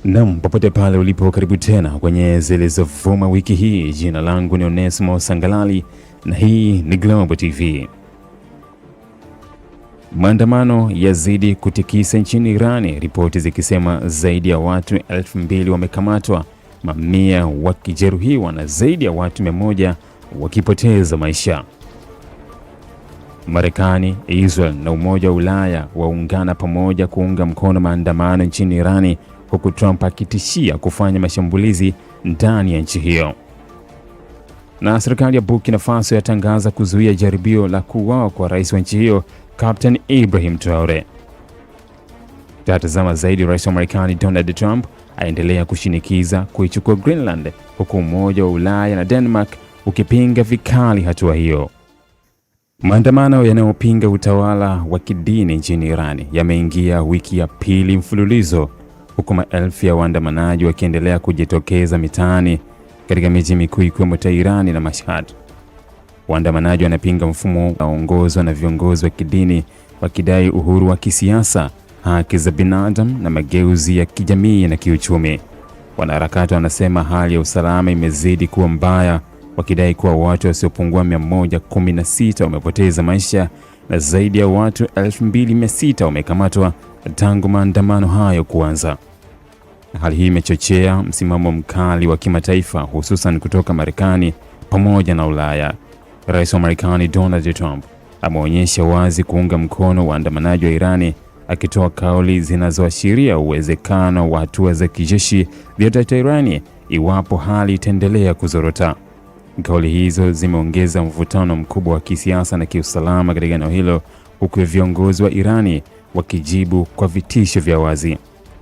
Naam, popote pale ulipo, karibu tena kwenye Zilizovuma wiki hii. Jina langu ni Onesmo Sangalali na hii ni Global TV. Maandamano yazidi kutikisa nchini Irani, ripoti zikisema zaidi ya watu 2000 wamekamatwa, mamia wakijeruhiwa na zaidi ya watu 100 wakipoteza maisha. Marekani, Israel na Umoja wa Ulaya waungana pamoja kuunga mkono maandamano nchini Irani, huku Trump akitishia kufanya mashambulizi ndani ya nchi hiyo. Na serikali ya Burkina Faso yatangaza kuzuia jaribio la kuuawa kwa rais wa nchi hiyo, Captain Ibrahim Traore. Tatazama zaidi, rais wa Marekani Donald Trump aendelea kushinikiza kuichukua Greenland, huku Umoja wa Ulaya na Denmark ukipinga vikali hatua hiyo. Maandamano yanayopinga utawala wa kidini nchini Irani yameingia wiki ya pili mfululizo, huku maelfu ya waandamanaji wakiendelea kujitokeza mitaani katika miji mikuu ikiwemo Teherani na Mashhad. Waandamanaji wanapinga mfumo unaoongozwa na viongozi wa kidini, wakidai uhuru wa kisiasa, haki za binadamu na mageuzi ya kijamii na kiuchumi. Wanaharakati wanasema hali ya usalama imezidi kuwa mbaya, wakidai kuwa watu wasiopungua 116 wamepoteza maisha na zaidi ya watu 2600 wamekamatwa tangu maandamano hayo kuanza. Hali hii imechochea msimamo mkali wa kimataifa, hususan kutoka Marekani pamoja na Ulaya. Rais wa Marekani Donald Trump ameonyesha wazi kuunga mkono waandamanaji wa Irani, akitoa kauli zinazoashiria uwezekano wa hatua za kijeshi dhidi ya Irani iwapo hali itaendelea kuzorota. Kauli hizo zimeongeza mvutano mkubwa wa kisiasa na kiusalama katika eneo hilo, huku viongozi wa Irani wakijibu kwa vitisho vya wazi.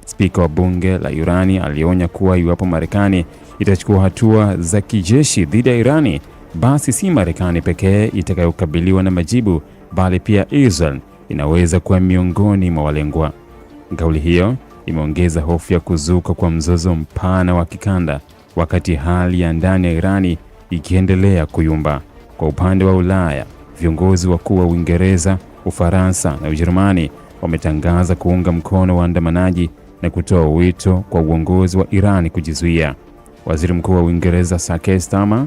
Spika wa bunge la Irani alionya kuwa iwapo Marekani itachukua hatua za kijeshi dhidi ya Irani, basi si Marekani pekee itakayokabiliwa na majibu, bali pia Israel inaweza kuwa miongoni mwa walengwa. Kauli hiyo imeongeza hofu ya kuzuka kwa mzozo mpana wa kikanda, wakati hali ya ndani ya Irani ikiendelea kuyumba. Kwa upande wa Ulaya, viongozi wakuu wa Uingereza, Ufaransa na Ujerumani wametangaza kuunga mkono waandamanaji na kutoa wito kwa uongozi wa Irani kujizuia. Waziri Mkuu wa Uingereza Keir Starmer,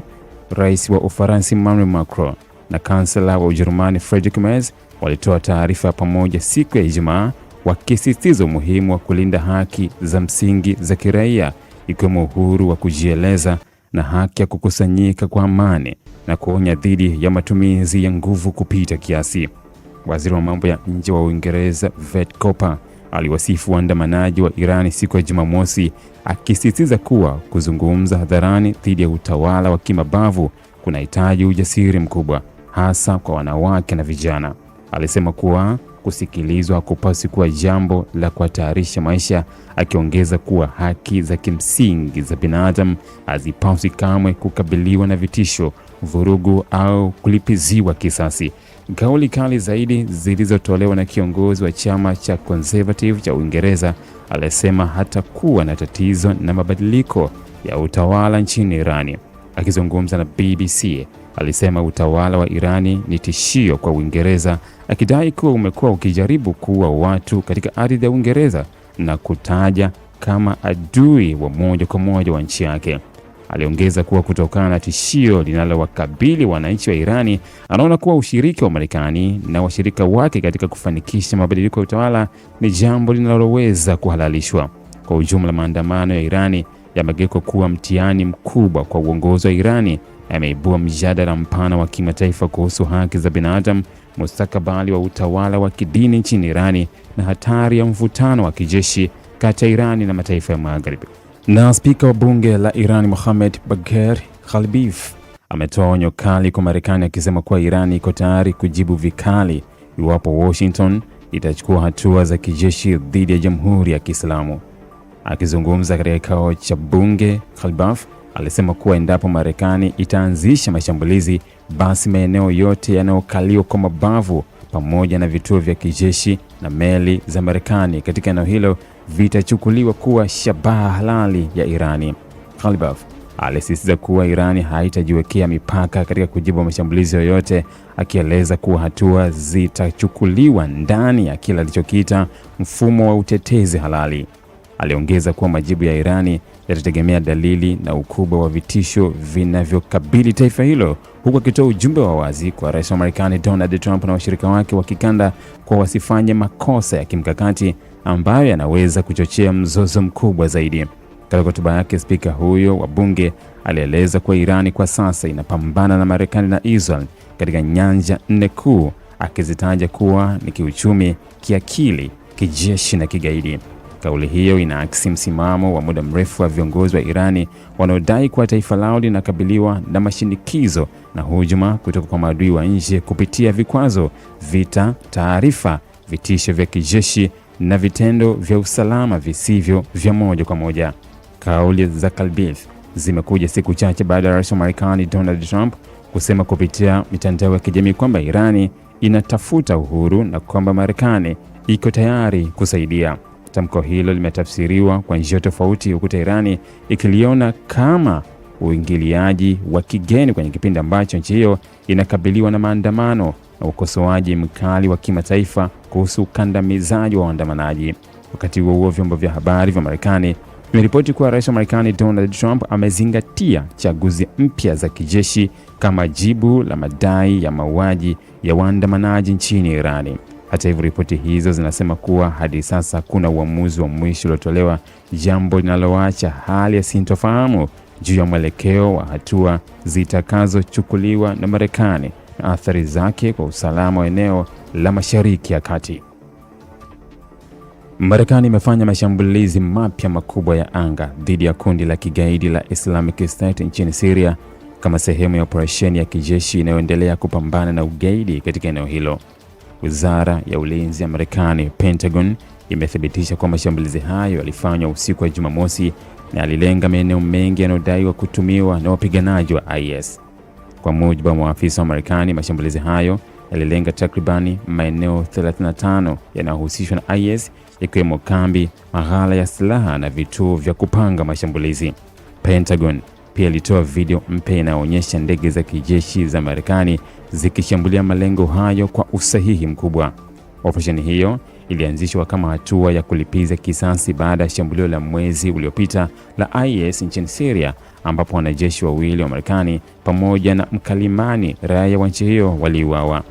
Rais wa Ufaransa Emmanuel Macron na Kansela wa Ujerumani Friedrich Merz walitoa taarifa pamoja siku ya Ijumaa, wakisisitiza umuhimu wa kulinda haki za msingi za kiraia, ikiwemo uhuru wa kujieleza na haki ya kukusanyika kwa amani, na kuonya dhidi ya matumizi ya nguvu kupita kiasi. Waziri wa mambo ya nje wa Uingereza Vet Cooper aliwasifu waandamanaji wa Irani siku ya Jumamosi, akisisitiza kuwa kuzungumza hadharani dhidi ya utawala wa kimabavu kunahitaji ujasiri mkubwa, hasa kwa wanawake na vijana. Alisema kuwa kusikilizwa hakupaswi kuwa jambo la kuhatarisha maisha, akiongeza kuwa haki za kimsingi za binadamu hazipaswi kamwe kukabiliwa na vitisho, vurugu au kulipiziwa kisasi. Kauli kali zaidi zilizotolewa na kiongozi wa chama cha Conservative cha Uingereza alisema hatakuwa na tatizo na mabadiliko ya utawala nchini Irani. Akizungumza na BBC, alisema utawala wa Irani ni tishio kwa Uingereza, akidai kuwa umekuwa ukijaribu kuua watu katika ardhi ya Uingereza na kutaja kama adui wa moja kwa moja wa nchi yake. Aliongeza kuwa kutokana na tishio linalowakabili wananchi wa Irani, anaona kuwa ushiriki wa Marekani na washirika wake katika kufanikisha mabadiliko ya utawala ni jambo linaloweza kuhalalishwa. Kwa ujumla, maandamano ya Irani yamegeuka kuwa mtihani mkubwa kwa uongozi wa Irani, yameibua mjadala mpana wa kimataifa kuhusu haki za binadamu, mustakabali wa utawala wa kidini nchini Irani na hatari ya mvutano wa kijeshi kati ya Irani na mataifa ya Magharibi. Na spika wa bunge la Irani Mohammad Bagher Khalibaf ametoa onyo kali kwa Marekani, akisema kuwa Irani iko tayari kujibu vikali iwapo Washington itachukua hatua za kijeshi dhidi ya Jamhuri ya Kiislamu. Akizungumza katika kikao cha bunge, Khalibaf alisema kuwa endapo Marekani itaanzisha mashambulizi, basi maeneo yote yanayokaliwa kwa mabavu pamoja na vituo vya kijeshi na meli za Marekani katika eneo hilo vitachukuliwa kuwa shabaha halali ya Irani. Khalibaf alisisitiza kuwa Irani haitajiwekea mipaka katika kujibu mashambulizi yoyote, akieleza kuwa hatua zitachukuliwa ndani ya kila alichokiita mfumo wa utetezi halali. Aliongeza kuwa majibu ya Irani yatategemea dalili na ukubwa wa vitisho vinavyokabili taifa hilo, huku akitoa ujumbe wa wazi kwa rais wa Marekani Donald Trump na washirika wake wa kikanda kwa wasifanye makosa ya kimkakati ambayo yanaweza kuchochea mzozo mkubwa zaidi. Katika hotuba yake, spika huyo wa bunge alieleza kuwa Irani kwa sasa inapambana na Marekani na Israel katika nyanja 4 kuu, akizitaja kuwa ni kiuchumi, kiakili, kijeshi na kigaidi. Kauli hiyo inaakisi msimamo wa muda mrefu wa viongozi wa Irani wanaodai kuwa taifa lao linakabiliwa na mashinikizo na hujuma kutoka kwa maadui wa nje kupitia vikwazo, vita, taarifa, vitisho vya kijeshi na vitendo vya usalama visivyo vya moja kwa moja. Kauli za Kalbith zimekuja siku chache baada ya rais wa Marekani Donald Trump kusema kupitia mitandao ya kijamii kwamba Irani inatafuta uhuru na kwamba Marekani iko tayari kusaidia. Tamko hilo limetafsiriwa kwa njia tofauti, huku Irani ikiliona kama uingiliaji wa kigeni kwenye kipindi ambacho nchi hiyo inakabiliwa na maandamano na ukosoaji mkali wa kimataifa kuhusu ukandamizaji wa waandamanaji. Wakati huo, vyombo vya habari vya Marekani vimeripoti kuwa rais wa Marekani Donald Trump amezingatia chaguzi mpya za kijeshi kama jibu la madai ya mauaji ya waandamanaji nchini Irani. Hata hivyo, ripoti hizo zinasema kuwa hadi sasa kuna uamuzi wa mwisho uliotolewa, jambo linaloacha hali ya sintofahamu juu ya mwelekeo wa hatua zitakazochukuliwa na Marekani na athari zake kwa usalama wa eneo la Mashariki ya Kati. Marekani imefanya mashambulizi mapya makubwa ya anga dhidi ya kundi la kigaidi la Islamic State nchini Syria kama sehemu ya operesheni ya kijeshi inayoendelea kupambana na ugaidi katika eneo hilo. Wizara ya Ulinzi ya Marekani, Pentagon, imethibitisha kwamba mashambulizi hayo yalifanywa usiku wa Jumamosi na yalilenga maeneo mengi yanayodaiwa kutumiwa na wapiganaji wa IS. Kwa mujibu wa maafisa wa Marekani, mashambulizi hayo yalilenga takribani maeneo 35 yanayohusishwa na IS, ikiwemo kambi, maghala ya silaha na vituo vya kupanga mashambulizi. Pentagon pia ilitoa video mpya inayoonyesha ndege za kijeshi za Marekani zikishambulia malengo hayo kwa usahihi mkubwa. Operesheni hiyo ilianzishwa kama hatua ya kulipiza kisasi baada ya shambulio la mwezi uliopita la IS nchini Syria, ambapo wanajeshi wawili wa Marekani pamoja na mkalimani raia wa nchi hiyo waliuawa.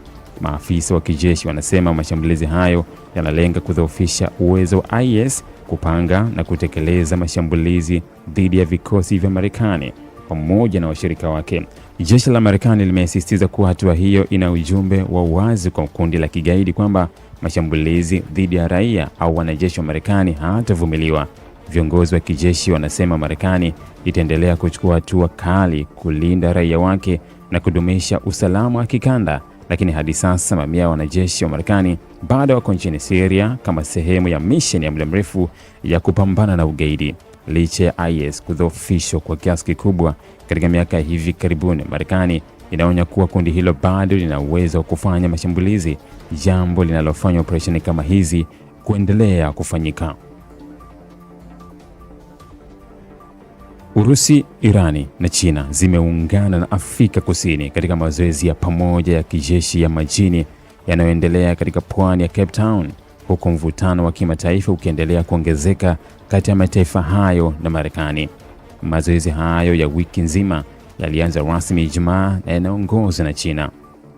Maafisa wa kijeshi wanasema mashambulizi hayo yanalenga kudhoofisha uwezo wa IS kupanga na kutekeleza mashambulizi dhidi ya vikosi vya Marekani pamoja na washirika wake. Jeshi la Marekani limesisitiza kuwa hatua hiyo ina ujumbe wa wazi kwa kundi la kigaidi kwamba mashambulizi dhidi ya raia au wanajeshi wa Marekani hatavumiliwa. Viongozi wa kijeshi wanasema Marekani itaendelea kuchukua hatua kali kulinda raia wake na kudumisha usalama wa kikanda, lakini hadi sasa mamia ya wanajeshi wa Marekani bado wako nchini Syria kama sehemu ya misheni ya muda mrefu ya kupambana na ugaidi. Licha ya IS kudhoofishwa kwa kiasi kikubwa katika miaka hivi karibuni, Marekani inaonya kuwa kundi hilo bado lina uwezo wa kufanya mashambulizi, jambo linalofanya operesheni kama hizi kuendelea kufanyika. Urusi, Irani na China zimeungana na Afrika Kusini katika mazoezi ya pamoja ya kijeshi ya majini yanayoendelea katika pwani ya Cape Town, huku mvutano wa kimataifa ukiendelea kuongezeka kati ya mataifa hayo na Marekani. Mazoezi hayo ya wiki nzima yalianza rasmi Ijumaa na yanaongozwa na China.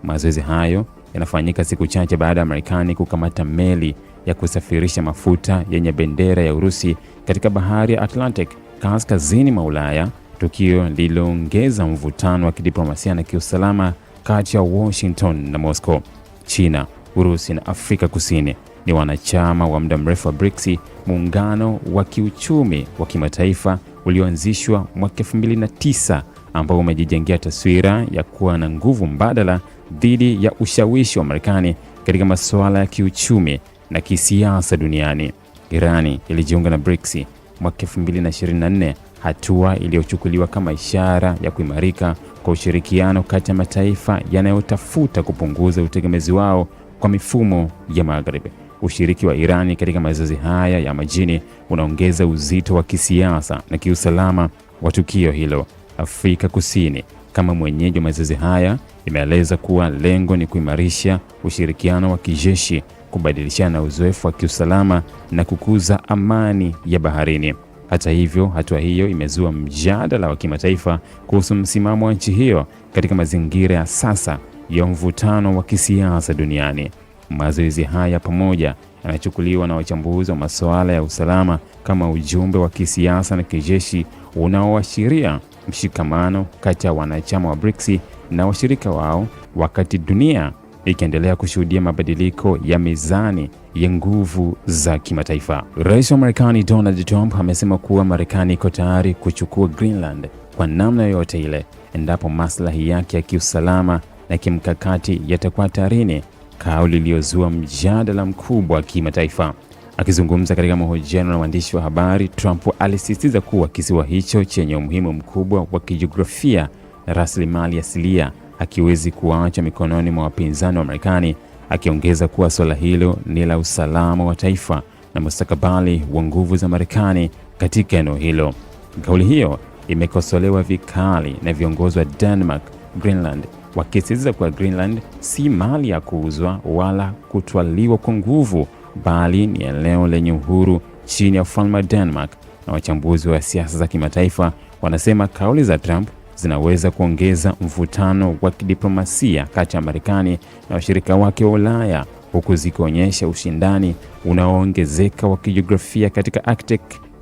Mazoezi hayo yanafanyika siku chache baada ya Marekani kukamata meli ya kusafirisha mafuta yenye bendera ya Urusi katika bahari ya Atlantic kaskazini mwa Ulaya, tukio lililoongeza mvutano wa kidiplomasia na kiusalama kati ya Washington na Moscow. China, Urusi na Afrika Kusini ni wanachama wa muda mrefu wa BRICS, muungano wa kiuchumi wa kimataifa ulioanzishwa mwaka 2009 ambao umejijengea taswira ya kuwa na nguvu mbadala dhidi ya ushawishi wa Marekani katika masuala ya kiuchumi na kisiasa duniani. Irani ilijiunga na BRICS mwaka 2024, hatua iliyochukuliwa kama ishara ya kuimarika kwa ushirikiano kati ya mataifa yanayotafuta kupunguza utegemezi wao kwa mifumo ya Magharibi. Ushiriki wa Irani katika mazoezi haya ya majini unaongeza uzito wa kisiasa na kiusalama wa tukio hilo. Afrika Kusini, kama mwenyeji wa mazoezi haya, imeeleza kuwa lengo ni kuimarisha ushirikiano wa kijeshi, kubadilishana uzoefu wa kiusalama na kukuza amani ya baharini. Hata hivyo, hatua hiyo imezua mjadala wa kimataifa kuhusu msimamo wa nchi hiyo katika mazingira ya sasa ya mvutano wa kisiasa duniani. Mazoezi haya pamoja yanachukuliwa na wachambuzi wa masuala ya usalama kama ujumbe wa kisiasa na kijeshi unaoashiria mshikamano kati ya wanachama wa BRICS na washirika wao, wakati dunia ikiendelea kushuhudia mabadiliko ya mizani ya nguvu za kimataifa. Rais wa Marekani Donald Trump amesema kuwa Marekani iko tayari kuchukua Greenland kwa namna yoyote ile endapo maslahi yake ya kiusalama na kimkakati yatakuwa hatarini, kauli iliyozua mjadala mkubwa wa kimataifa. Akizungumza katika mahojiano na waandishi wa habari, Trump alisisitiza kuwa kisiwa hicho chenye umuhimu mkubwa wa kijiografia na rasilimali asilia hakiwezi kuachwa mikononi mwa wapinzani wa Marekani, akiongeza kuwa suala hilo ni la usalama wa taifa na mustakabali wa nguvu za Marekani katika eneo hilo. Kauli hiyo imekosolewa vikali na viongozi wa Denmark, Greenland, wakisisitiza kuwa Greenland si mali ya kuuzwa wala kutwaliwa kwa nguvu, bali ni eneo lenye uhuru chini ya ufalme wa Denmark. Na wachambuzi wa siasa za kimataifa wanasema kauli za Trump zinaweza kuongeza mvutano wa kidiplomasia kati ya Marekani na washirika wake wa Ulaya, huku zikionyesha ushindani unaoongezeka wa kijiografia katika Arctic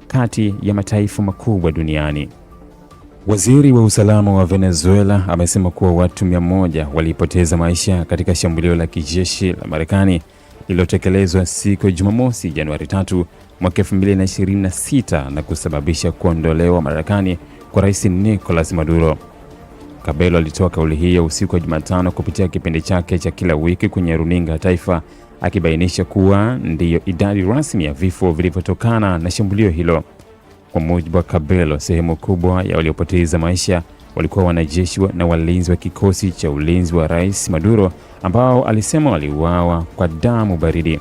kati ya mataifa makubwa duniani. Waziri wa usalama wa Venezuela amesema kuwa watu 100 walipoteza maisha katika shambulio la kijeshi la Marekani lililotekelezwa siku ya Jumamosi, Januari 3, mwaka 2026 na kusababisha kuondolewa Marekani kwa Rais Nicolas Maduro. Cabello alitoa kauli hiyo usiku wa Jumatano kupitia kipindi chake cha kila wiki kwenye runinga ya taifa, akibainisha kuwa ndiyo idadi rasmi ya vifo vilivyotokana na shambulio hilo. Kwa mujibu wa Cabello, sehemu kubwa ya waliopoteza maisha walikuwa wanajeshi na walinzi wa kikosi cha ulinzi wa Rais Maduro, ambao alisema waliuawa kwa damu baridi.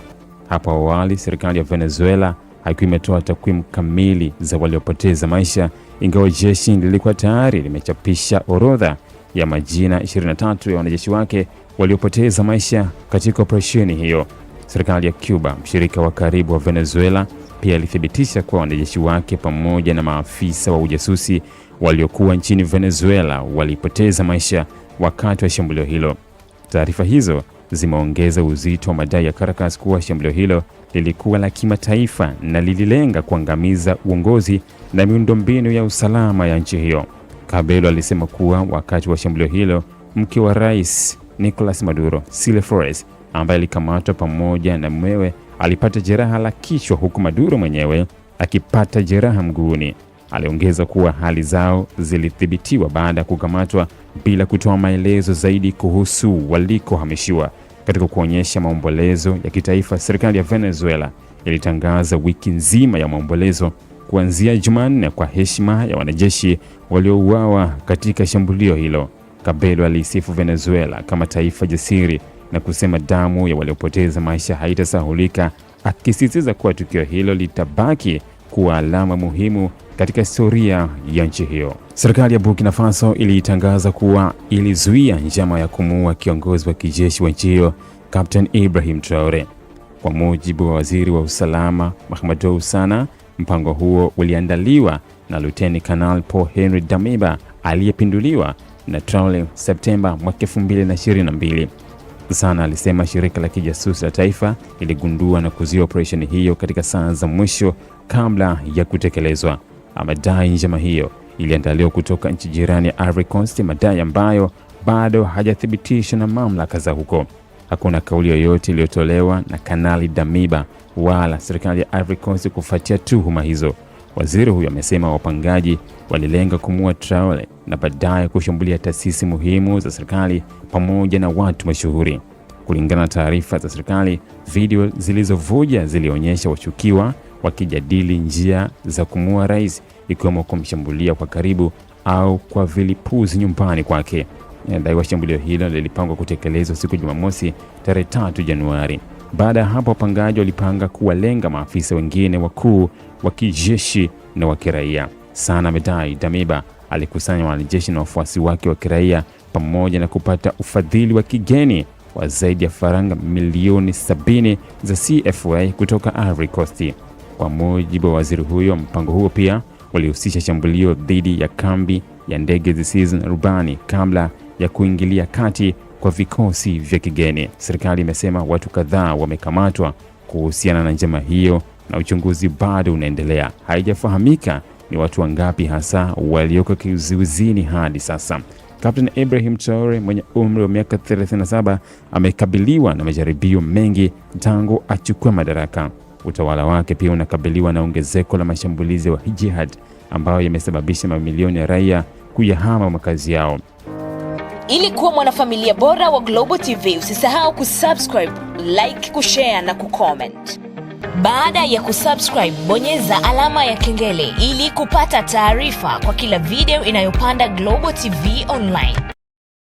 Hapo awali, serikali ya Venezuela haikuwa imetoa takwimu kamili za waliopoteza maisha, ingawa jeshi lilikuwa tayari limechapisha orodha ya majina 23 ya wanajeshi wake waliopoteza maisha katika operesheni hiyo. Serikali ya Cuba, mshirika wa karibu wa Venezuela, pia ilithibitisha kuwa wanajeshi wake pamoja na maafisa wa ujasusi waliokuwa nchini Venezuela walipoteza maisha wakati wa shambulio hilo. Taarifa hizo zimeongeza uzito wa madai ya Caracas kuwa shambulio hilo lilikuwa la kimataifa na lililenga kuangamiza uongozi na miundombinu ya usalama ya nchi hiyo. Cabello alisema kuwa wakati wa shambulio hilo, mke wa Rais Nicolas Maduro, Celia Flores, ambaye alikamatwa pamoja na mumewe, alipata jeraha la kichwa, huku Maduro mwenyewe akipata jeraha mguuni. Aliongeza kuwa hali zao zilithibitiwa baada ya kukamatwa bila kutoa maelezo zaidi kuhusu walikohamishiwa. Katika kuonyesha maombolezo ya kitaifa, serikali ya Venezuela ilitangaza wiki nzima ya maombolezo kuanzia Jumanne kwa heshima ya wanajeshi waliouawa katika shambulio hilo. Cabello alisifu Venezuela kama taifa jasiri na kusema damu ya waliopoteza maisha haitasahulika, akisisitiza kuwa tukio hilo litabaki kuwa alama muhimu katika historia ya nchi hiyo. Serikali ya Burkina Faso ilitangaza kuwa ilizuia njama ya kumuua kiongozi wa kijeshi wa nchi hiyo, Captain Ibrahim Traore. Kwa mujibu wa waziri wa usalama Mahamadou Sana, mpango huo uliandaliwa na Luteni Kanali Paul Henri Damiba aliyepinduliwa na Traore Septemba mwaka 2022. Sana alisema shirika la kijasusi la taifa iligundua na kuzuia operesheni hiyo katika saa za mwisho kabla ya kutekelezwa. Amadai njama hiyo iliandaliwa kutoka nchi jirani ya Ivory Coast, madai ambayo bado hajathibitishwa na mamlaka za huko. Hakuna kauli yoyote iliyotolewa na Kanali Damiba wala serikali ya Ivory Coast kufuatia tuhuma hizo. Waziri huyo amesema wapangaji walilenga kumuua Traore na baadaye kushambulia taasisi muhimu za serikali pamoja na watu mashuhuri. Kulingana na taarifa za serikali, video zilizovuja zilionyesha washukiwa wakijadili njia za kumuua rais, ikiwemo kumshambulia kwa karibu au kwa vilipuzi nyumbani kwake. Inadaiwa shambulio hilo lilipangwa kutekelezwa siku Jumamosi tarehe 3 Januari. Baada ya hapo, wapangaji walipanga kuwalenga maafisa wengine wakuu wa kijeshi na wa kiraia. Sana amedai Damiba alikusanya wanajeshi na wafuasi wake wa kiraia pamoja na kupata ufadhili wa kigeni wa zaidi ya faranga milioni 70 za CFA kutoka Ivory Coast. Kwa mujibu wa waziri huyo, mpango huo pia ulihusisha shambulio dhidi ya kambi ya ndege zisizo na rubani kabla ya kuingilia kati kwa vikosi vya kigeni. Serikali imesema watu kadhaa wamekamatwa kuhusiana na njama hiyo na uchunguzi bado unaendelea. Haijafahamika ni watu wangapi hasa walioko kizuizini hadi sasa. Captain Ibrahim Traore mwenye umri wa miaka 37 amekabiliwa na majaribio mengi tangu achukue madaraka. Utawala wake pia unakabiliwa na ongezeko la mashambulizi wa jihad ambayo yamesababisha mamilioni ya raia kuyahama makazi yao. Ili kuwa mwanafamilia bora wa Global TV, usisahau kusubscribe, like, kushare na kucomment. Baada ya kusubscribe, bonyeza alama ya kengele ili kupata taarifa kwa kila video inayopanda Global TV Online.